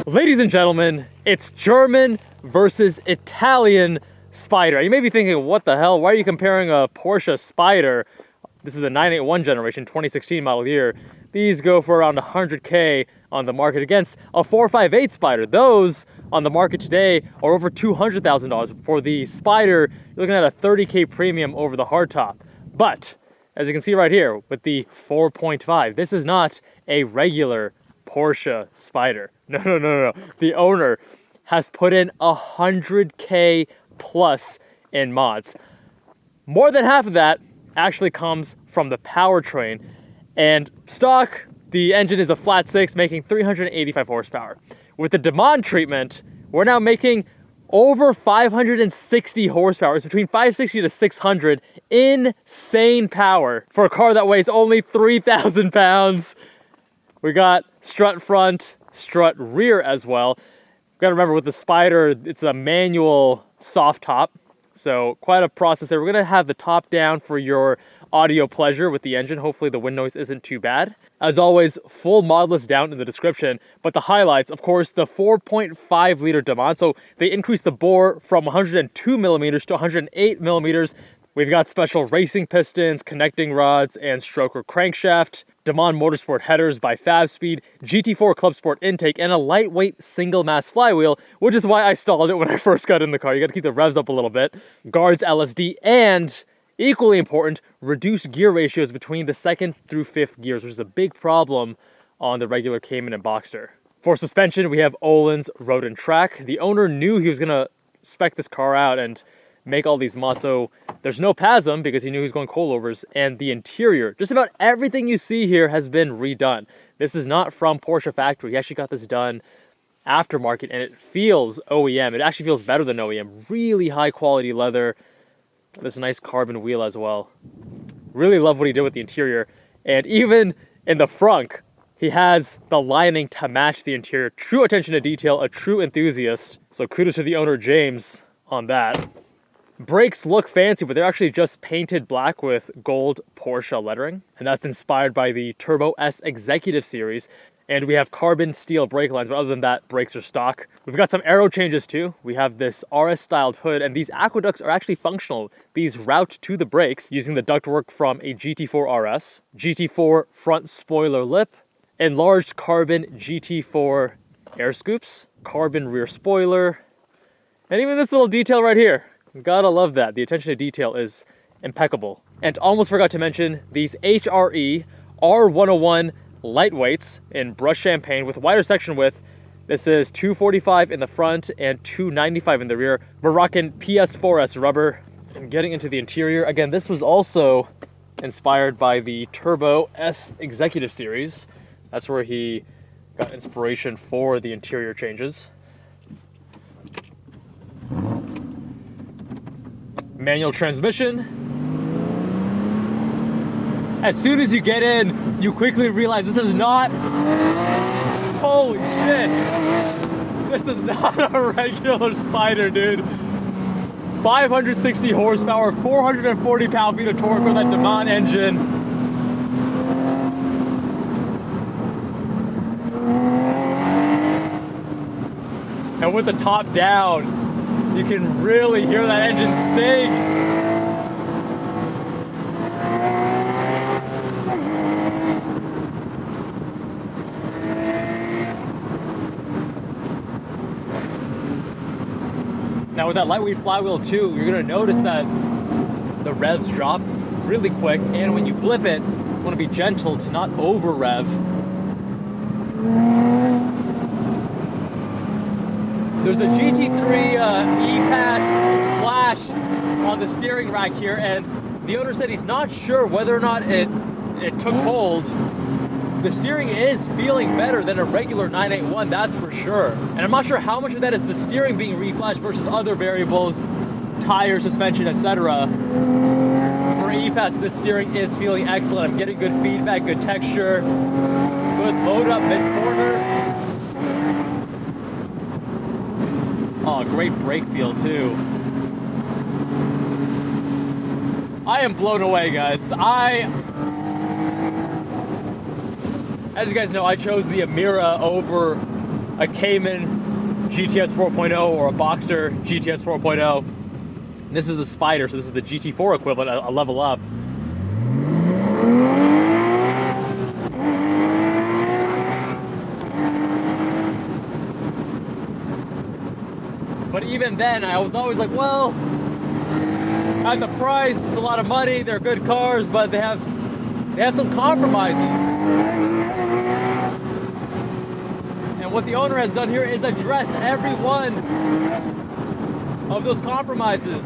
Ladies and gentlemen, it's German versus Italian Spyder. You may be thinking, what the hell? Why are you comparing a Porsche Spyder? This is the 981 generation, 2016 model year. These go for around 100K on the market against a 4.5.8 Spyder. Those on the market today are over $200,000. For the Spyder, you're looking at a 30K premium over the hardtop. But as you can see right here with the 4.5, this is not a regular Porsche Spyder. No. The owner has put in 100K plus in mods. More than half of that actually comes from the powertrain. And stock, the engine is a flat 6 making 385 horsepower. With the Deman treatment, we're now making over 560 horsepower. It's between 560 to 600. Insane power for a car that weighs only 3,000 pounds. We got strut front, strut rear as well. Got to remember with the Spyder, it's a manual soft top. So quite a process there. We're going to have the top down for your audio pleasure with the engine. Hopefully the wind noise isn't too bad. As always, full mod list down in the description. But the highlights, of course, the 4.5 liter Deman. So they increased the bore from 102 millimeters to 108 millimeters. We've got special racing pistons, connecting rods, and stroker crankshaft. Deman Motorsport headers by Fabspeed, GT4 Clubsport intake, and a lightweight single mass flywheel, which is why I stalled it when I first got in the car. You gotta keep the revs up a little bit. Guards LSD, and equally important, reduced gear ratios between the second through fifth gears, which is a big problem on the regular Cayman and Boxster. For suspension, we have Ohlins Road and Track. The owner knew he was gonna spec this car out and make all these mods, so there's no PASM because he knew he was going coilovers. And the interior, just about everything you see here has been redone. This is not from Porsche factory. He actually got this done aftermarket, and it feels OEM. It actually feels better than OEM. Really high quality leather. This nice carbon wheel as well. Really love what he did with the interior. And even in the front, he has the lining to match the interior. True attention to detail, a true enthusiast. So kudos to the owner, James, on that. Brakes look fancy, but they're actually just painted black with gold Porsche lettering. And that's inspired by the Turbo S Executive Series. And we have carbon steel brake lines, but other than that, brakes are stock. We've got some aero changes too. We have this RS styled hood, and these aqueducts are actually functional. These route to the brakes using the ductwork from a GT4 RS, GT4 front spoiler lip, enlarged carbon GT4 air scoops, carbon rear spoiler, and even this little detail right here. Gotta love that. The attention to detail is impeccable. And almost forgot to mention these HRE R101 Lightweights in brushed champagne with wider section width. This is 245 in the front and 295 in the rear. We're rocking PS4S rubber. And getting into the interior, again, this was also inspired by the Turbo S Executive Series. That's where he got inspiration for the interior changes. Manual transmission. As soon as you get in, you quickly realize this is not, holy shit, this is not a regular Spyder, dude. 560 horsepower, 440 pound-feet of torque on that Deman engine. And with the top down, you can really hear that engine sing. Now with that lightweight flywheel too, you're gonna notice that the revs drop really quick, and when you blip it, you wanna be gentle to not over rev. There's a GT3 E-Pass flash on the steering rack here, and the owner said he's not sure whether or not it took hold. The steering is feeling better than a regular 981, that's for sure. And I'm not sure how much of that is the steering being reflashed versus other variables, tire, suspension, etc. For E-Pass, this steering is feeling excellent. I'm getting good feedback, good texture, good load up mid-corner. Oh, great brake feel too. I am blown away, guys. As you guys know, I chose the Amira over a Cayman GTS 4.0 or a Boxster GTS 4.0. This is the Spyder, so this is the GT4 equivalent, a level up. But even then, I was always like, well, at the price, it's a lot of money, they're good cars, but they have some compromises. And what the owner has done here is address every one of those compromises.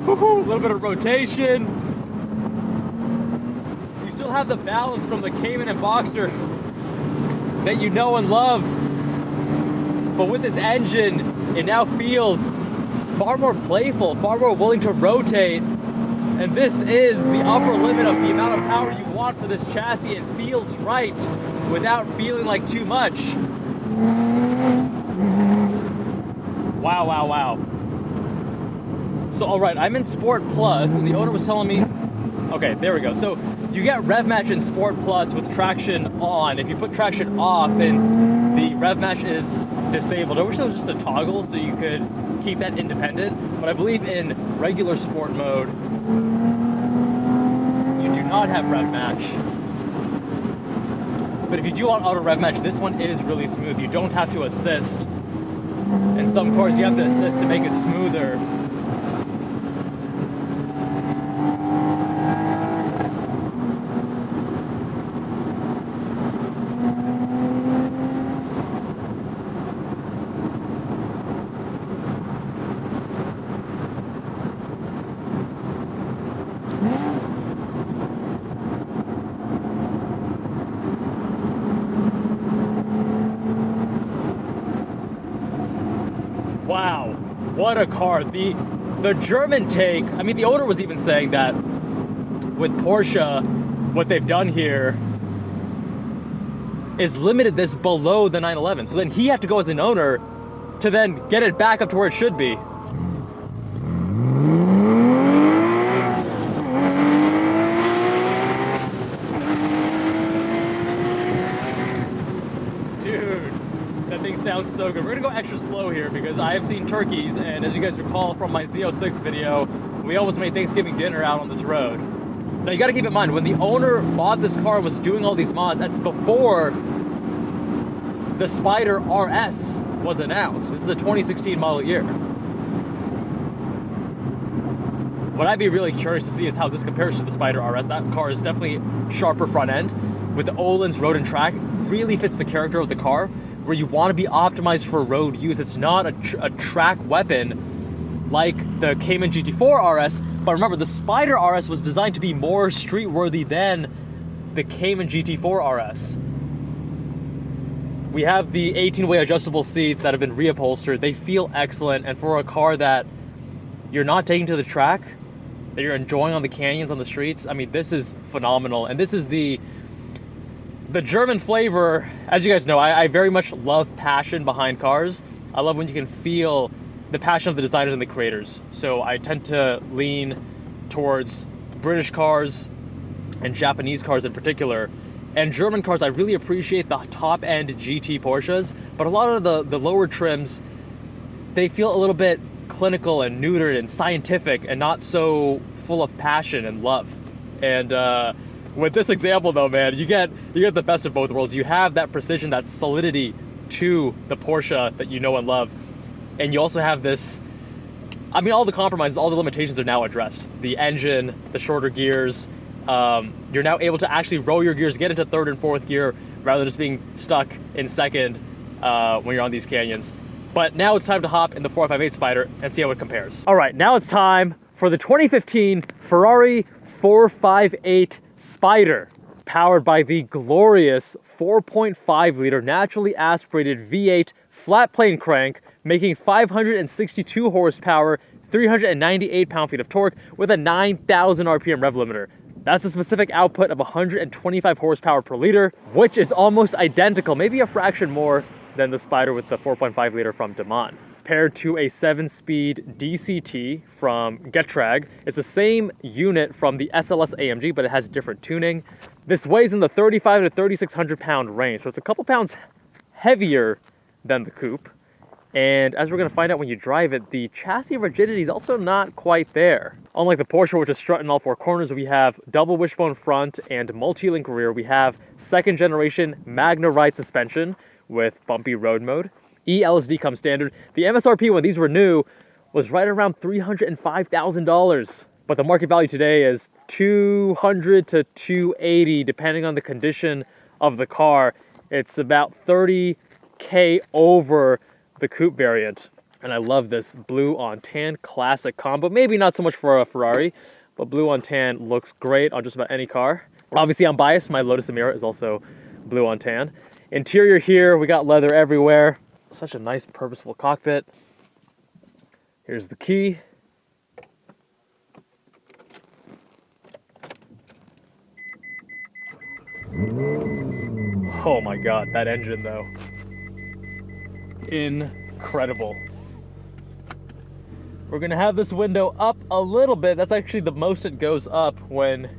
Woohoo, a little bit of rotation. You still have the balance from the Cayman and Boxster that you know and love. But with this engine, it now feels far more playful, far more willing to rotate. And this is the upper limit of the amount of power you want for this chassis. It feels right without feeling like too much. Wow, wow, wow. So, all right, I'm in Sport Plus, and the owner was telling me, okay, there we go. So you get rev match in Sport Plus with traction on. If you put traction off, then the rev match is disabled. I wish there was just a toggle so you could keep that independent, but I believe in regular sport mode, you do not have rev match. But if you do want auto rev match, this one is really smooth. You don't have to assist. In some cars, you have to assist to make it smoother. Wow, what a car. The German take, I mean, the owner was even saying that with Porsche, what they've done here is limited this below the 911. So then he had to go as an owner to then get it back up to where it should be. Sounds so good. We're gonna go extra slow here because I have seen turkeys, and as you guys recall from my Z06 video, we almost made Thanksgiving dinner out on this road. Now you gotta keep in mind, when the owner bought this car and was doing all these mods, that's before the Spyder RS was announced. This is a 2016 model year. What I'd be really curious to see is how this compares to the Spyder RS. That car is definitely sharper front end with the Ohlins road and track. Really fits the character of the car, where you want to be optimized for road use. It's not a track weapon like the Cayman GT4 RS, but remember, the Spyder RS was designed to be more street-worthy than the Cayman GT4 RS. We have the 18-way adjustable seats that have been reupholstered. They feel excellent, and for a car that you're not taking to the track, that you're enjoying on the canyons, on the streets, I mean, this is phenomenal. And this is the German flavor. As you guys know, I very much love passion behind cars. I love when you can feel the passion of the designers and the creators. So I tend to lean towards British cars and Japanese cars in particular. And German cars, I really appreciate the top-end GT Porsches, but a lot of the lower trims, they feel a little bit clinical and neutered and scientific and not so full of passion and love. And with this example though, man, you get the best of both worlds. You have that precision, that solidity to the Porsche that you know and love. And you also have this, I mean, all the compromises, all the limitations are now addressed. The engine, the shorter gears, you're now able to actually roll your gears, get into third and fourth gear, rather than just being stuck in second when you're on these canyons. But now it's time to hop in the 4.5L Spyder and see how it compares. All right, now it's time for the 2015 Ferrari 4.5L Spyder, powered by the glorious 4.5 liter naturally aspirated V8 flat plane crank, making 562 horsepower, 398 pound-feet of torque with a 9,000 RPM rev limiter. That's a specific output of 125 horsepower per liter, which is almost identical, maybe a fraction more than the Spyder with the 4.5 liter from Deman. paired to a 7-speed DCT from Getrag. It's the same unit from the SLS AMG, but it has different tuning. This weighs in the 3,500 to 3,600 pound range, so it's a couple pounds heavier than the coupe. And as we're going to find out when you drive it, the chassis rigidity is also not quite there. Unlike the Porsche, which is strut in all four corners, we have double wishbone front and multi-link rear. We have second generation Magna Ride suspension with bumpy road mode. ELSD comes standard. The MSRP when these were new was right around $305,000. But the market value today is $200 to $280, depending on the condition of the car. It's about $30K over the coupe variant. And I love this blue on tan classic combo. Maybe not so much for a Ferrari, but blue on tan looks great on just about any car. Obviously I'm biased, my Lotus Emira is also blue on tan. Interior here, we got leather everywhere. Such a nice purposeful cockpit. Here's the key. Oh my God, that engine though. Incredible. We're gonna have this window up a little bit. That's actually the most it goes up when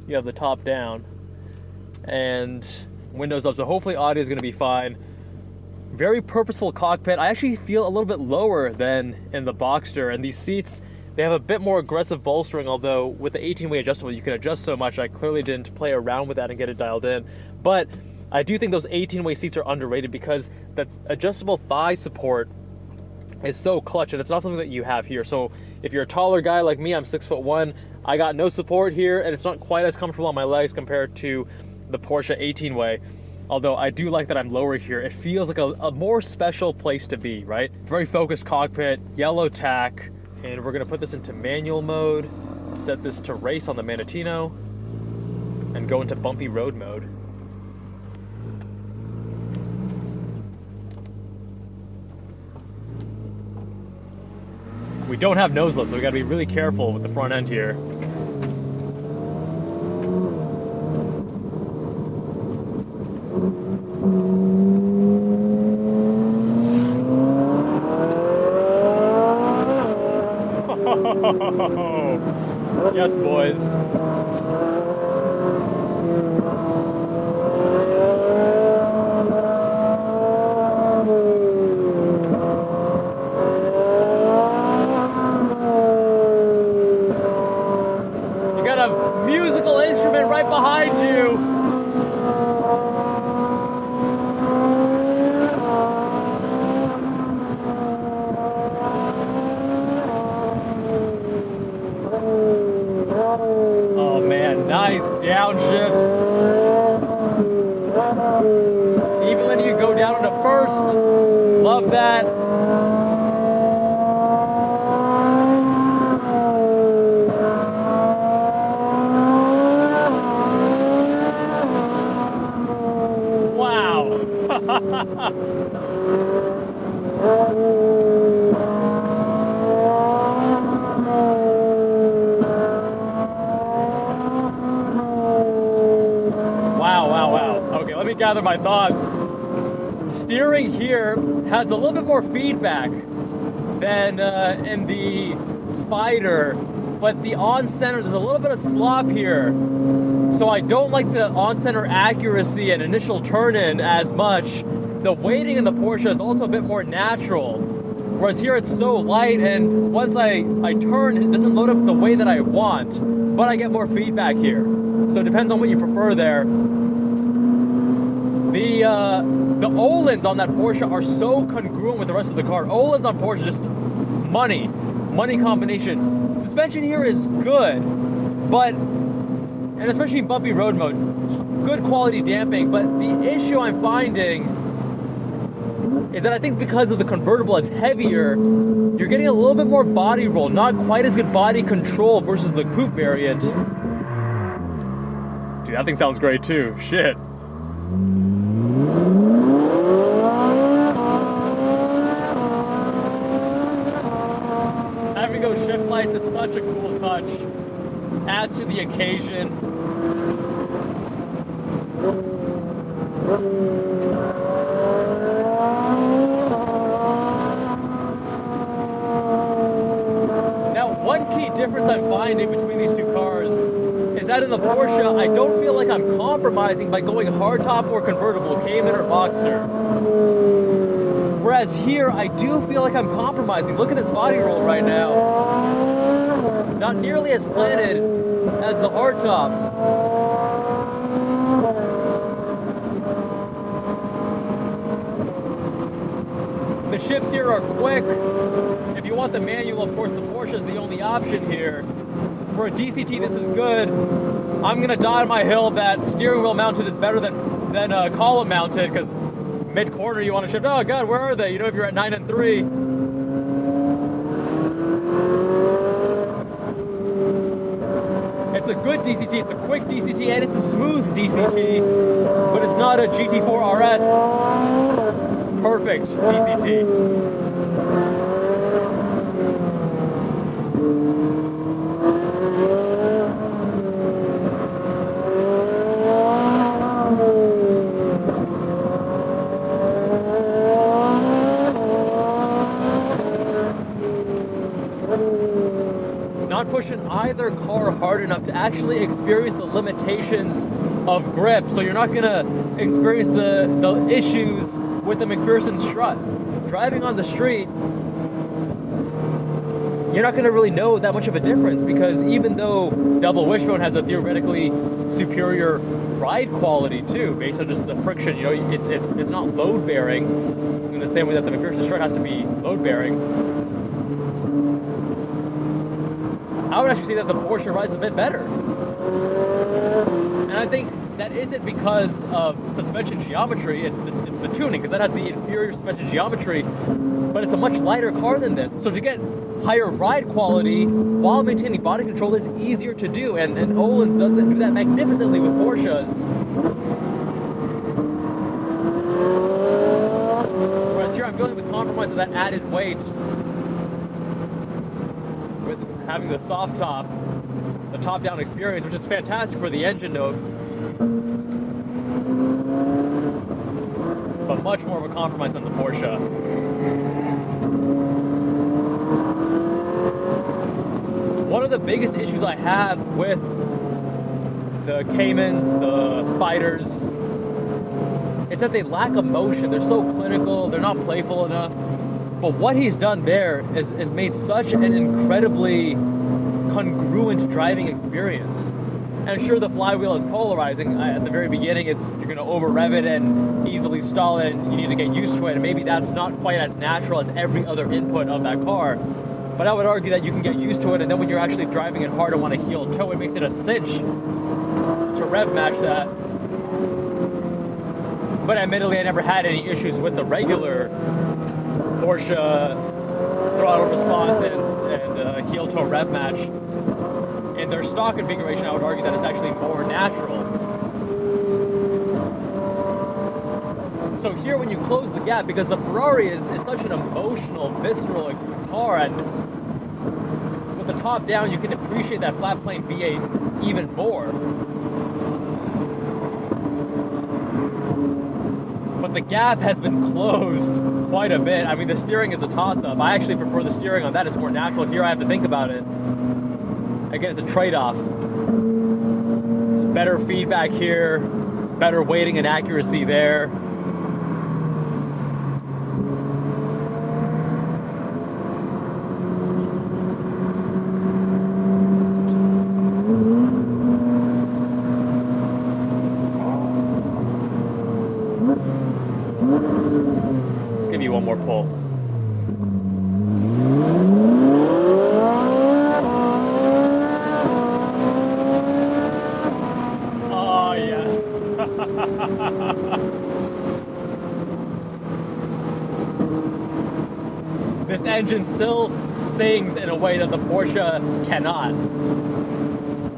you have the top down. And windows up, so hopefully audio is gonna be fine. Very purposeful cockpit. I actually feel a little bit lower than in the Boxster, and these seats, they have a bit more aggressive bolstering, although with the 18-way adjustable, you can adjust so much. I clearly didn't play around with that and get it dialed in. But I do think those 18-way seats are underrated because the adjustable thigh support is so clutch, and it's not something that you have here. So if you're a taller guy like me, I'm 6'1", I got no support here, and it's not quite as comfortable on my legs compared to the Porsche 18-way. Although I do like that I'm lower here. It feels like a more special place to be, right? Very focused cockpit, yellow tack, and we're gonna put this into manual mode, set this to race on the Manatino, and go into bumpy road mode. We don't have nose lift, so we gotta be really careful with the front end here. Yes, boys. You got a musical instrument right behind you. Oh man, nice downshifts. Even when you go down into first, love that. Wow. Okay, let me gather my thoughts. Steering here has a little bit more feedback than in the Spyder, but the on-center, there's a little bit of slop here. So I don't like the on-center accuracy and initial turn-in as much. The weighting in the Porsche is also a bit more natural. Whereas here it's so light, and once I turn, it doesn't load up the way that I want, but I get more feedback here. So it depends on what you prefer there. The Ohlins on that Porsche are so congruent with the rest of the car. Ohlins on Porsche, just money combination. Suspension here is good, but, and especially in bumpy road mode, good quality damping, but the issue I'm finding is that I think because of the convertible is heavier, you're getting a little bit more body roll, not quite as good body control versus the coupe variant. Dude, that thing sounds great too, shit. Having those shift lights is such a cool touch. Adds to the occasion. Porsche, I don't feel like I'm compromising by going hardtop or convertible, Cayman or Boxster. Whereas here, I do feel like I'm compromising. Look at this body roll right now. Not nearly as planted as the hardtop. The shifts here are quick. If you want the manual, of course, the Porsche is the only option here. For a DCT, this is good. I'm gonna die on my hill that steering wheel mounted is better than column mounted, because mid-corner you want to shift. Oh God, where are they? You know, if you're at 9 and 3. It's a good DCT, it's a quick DCT, and it's a smooth DCT, but it's not a GT4 RS perfect DCT. Not pushing either car hard enough to actually experience the limitations of grip, so you're not gonna experience the issues with the McPherson strut. Driving on the street, you're not gonna really know that much of a difference, because even though double wishbone has a theoretically superior ride quality too, based on just the friction, you know, it's not load bearing in the same way that the McPherson strut has to be load bearing. I would actually say that the Porsche rides a bit better. And I think that isn't because of suspension geometry, it's the tuning, because that has the inferior suspension geometry, but it's a much lighter car than this. So to get higher ride quality while maintaining body control is easier to do, and Ohlins does do that magnificently with Porsches. Whereas here I'm feeling the compromise of that added weight with having the soft top, the top-down experience, which is fantastic for the engine note, but much more of a compromise than the Porsche. One of the biggest issues I have with the Caymans, the Spyders, is that they lack emotion. They're so clinical, they're not playful enough. But what he's done there is made such an incredibly congruent driving experience. And sure, the flywheel is polarizing. At the very beginning, you're going to over rev it and easily stall it, and you need to get used to it. And maybe that's not quite as natural as every other input of that car. But I would argue that you can get used to it, and then when you're actually driving it hard and want to heel toe, it makes it a cinch to rev match that. But admittedly, I never had any issues with the regular Porsche throttle response and heel toe rev match. In their stock configuration, I would argue that it's actually more natural. So here, when you close the gap, because the Ferrari is such an emotional, visceral car, and with the top down, you can appreciate that flat plane V8 even more. But the gap has been closed quite a bit. I mean, the steering is a toss-up. I actually prefer the steering on that. It's more natural. Here, I have to think about it. Again, it's a trade-off. So better feedback here, better weighting and accuracy there. Let's give you one more pull. Oh, yes. This engine still sings in a way that the Porsche cannot.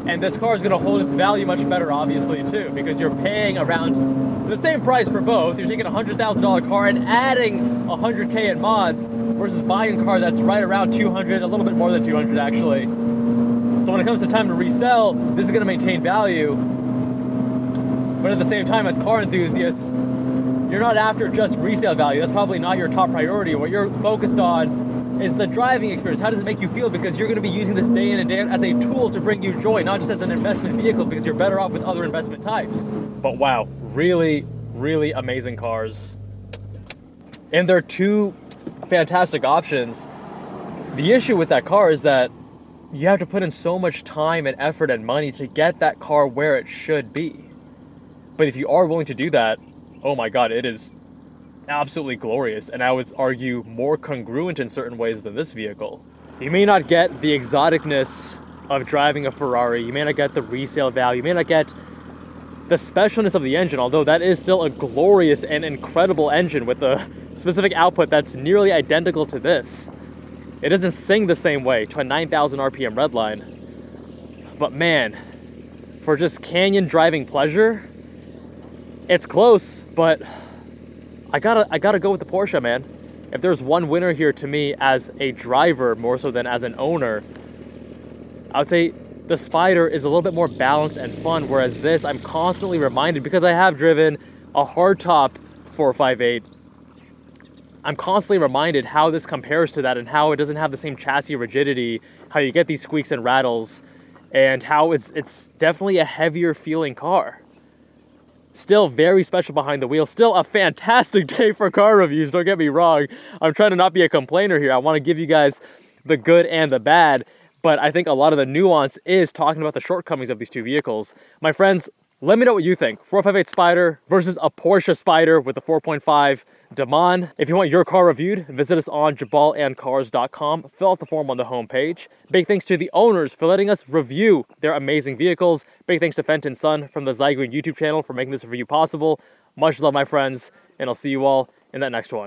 And this car is going to hold its value much better, obviously, too, because you're paying around the same price for both. You're taking a $100,000 car and adding $100K in mods versus buying a car that's right around 200, a little bit more than 200 actually. So when it comes to time to resell, this is going to maintain value. But at the same time, as car enthusiasts, you're not after just resale value. That's probably not your top priority. What you're focused on is the driving experience. How does it make you feel? Because you're going to be using this day in and day out as a tool to bring you joy, not just as an investment vehicle, because you're better off with other investment types. But wow, really, really amazing cars. And they're two fantastic options. The issue with that car is that you have to put in so much time and effort and money to get that car where it should be. But if you are willing to do that, oh my God, it is absolutely glorious, and I would argue more congruent in certain ways than this vehicle. You may not get the exoticness of driving a Ferrari, you may not get the resale value, you may not get the specialness of the engine, although that is still a glorious and incredible engine with a specific output that's nearly identical to this. It doesn't sing the same way to a 9,000 RPM redline, but man, for just canyon driving pleasure, it's close, but I gotta go with the Porsche, man. If there's one winner here to me as a driver more so than as an owner, I would say the Spyder is a little bit more balanced and fun, whereas this, I'm constantly reminded, because I have driven a hardtop 4.5L, I'm constantly reminded how this compares to that and how it doesn't have the same chassis rigidity, how you get these squeaks and rattles, and how it's definitely a heavier feeling car. Still very special behind the wheel. Still a fantastic day for car reviews, don't get me wrong. I'm trying to not be a complainer here. I want to give you guys the good and the bad, but I think a lot of the nuance is talking about the shortcomings of these two vehicles. My friends, let me know what you think. 4.5L Spyder versus a Porsche Spyder with the 4.5 DeMan. If you want your car reviewed, visit us on jabalandcars.com. Fill out the form on the homepage. Big thanks to the owners for letting us review their amazing vehicles. Big thanks to Fenton Sun from the Zygreen YouTube channel for making this review possible. Much love, my friends, and I'll see you all in that next one.